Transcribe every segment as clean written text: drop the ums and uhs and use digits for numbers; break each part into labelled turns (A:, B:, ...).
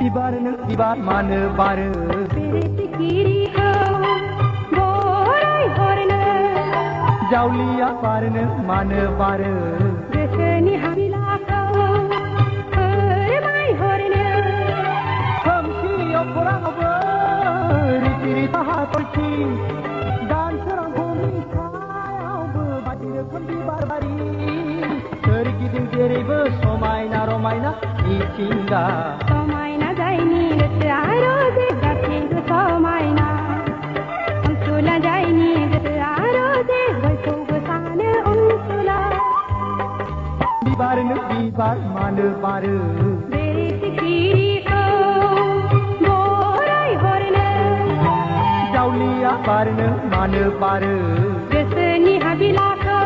A: बिबार मानो बारो
B: बेरे सिखिरिखौ बराय हरनो
A: जावलिया बारनो मानो बारो
B: गोसोनि हाबिलाखौ फोरमायहरनो
A: खोमसियाव खौराङावबो रिथि रिथा हाथरखि दान सोरांखौनि सायावबो बायदि रोखोम बिबार बारि सोरगिदिं जेरैबो समायना रमायना मिथिंगा
B: समायना जायनि गोसोआ रोजे गासैबो समायना अनसुला जायनि गोसोआ रोजे बयखौबो सानो अनसुला
A: बिबारनो बिबार मानो बारो
B: बेरे सिखिरिखौ बराय हरनो
A: जावलिया बारनो मानो बारो
B: गोसोनि हाबिलाखौ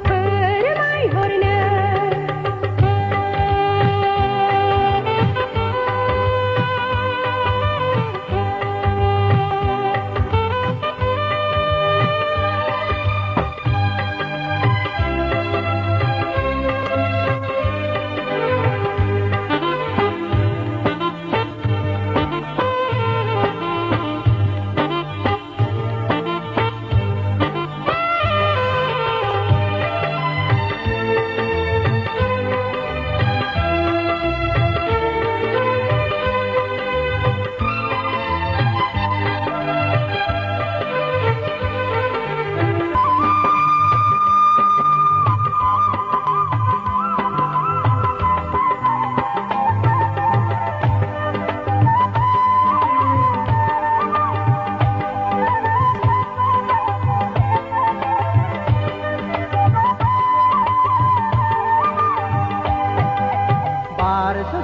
B: फोरमायहरनो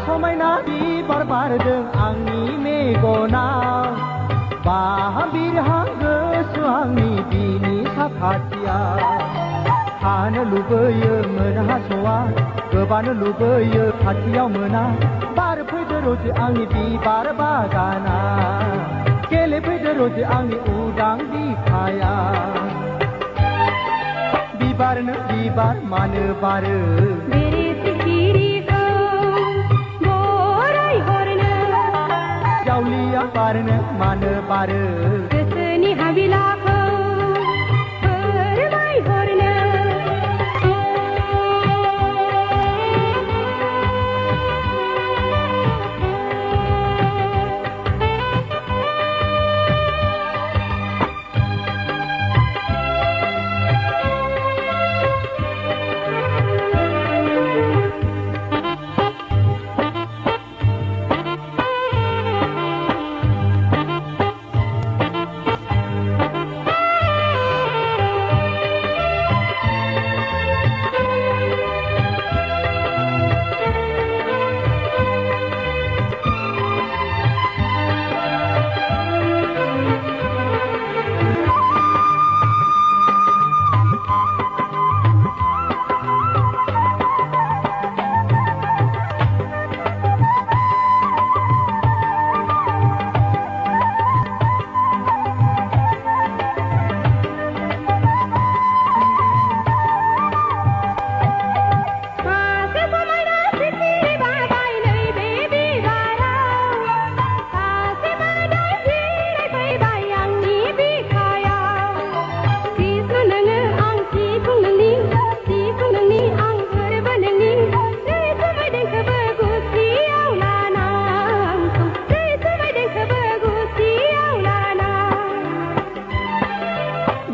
A: समायना बिबार बारदों आंनि मेगनाव बाहा बिरहां गोसो आंनि बिनि साखाथियाव थानो लुबैयो मोनहास'आ गोबानो लुबैयो खाथियाव मोना बारफैदो रोजे आंनि बिबार बागाना गेलेफैदो रोजे आंनि उदां बिखाया बिबारनो बिबार मानो बारो
B: बेरे सिखिरिखौ बराय हरनो
A: जावलिया बारनो मानो बारो
B: गोसोनि हाबिलाखौ फोरमायहरनो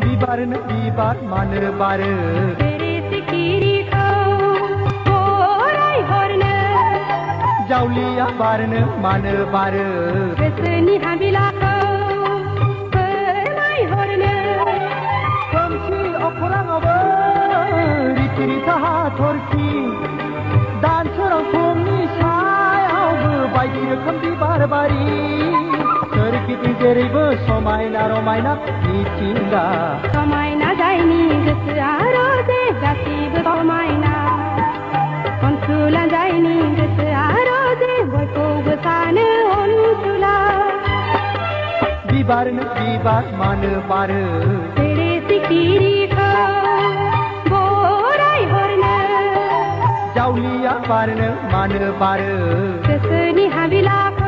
A: बिबारनो बिबार मानो बारो
B: बेरे सिखिरिखौ बराय हरनो
A: जावलिया बारनो मानो बारो
B: गोसोनि हाबिलाखौ फोरमायहरनो
A: खोमसि अखराङावबो रिथि रिथा हाथरखि दानसोरां फुंनि सायावबो बायदि रोखोम बिबार बारि सोरगिदिं जेरैबो समायना रमायना मिथिंगा
B: समायना जायनि गोसोआ रोजे गासिबो समायना अनसुला जायनि गोसोआ रोजे बयखौबो सानो अनसुला
A: बिबारनो बिबार मानो बारो
B: बेरे सिखिरिखौ बरायहरनो
A: जावलिया बारनो मानो बारो
B: गोसोनि हाबिलाखौ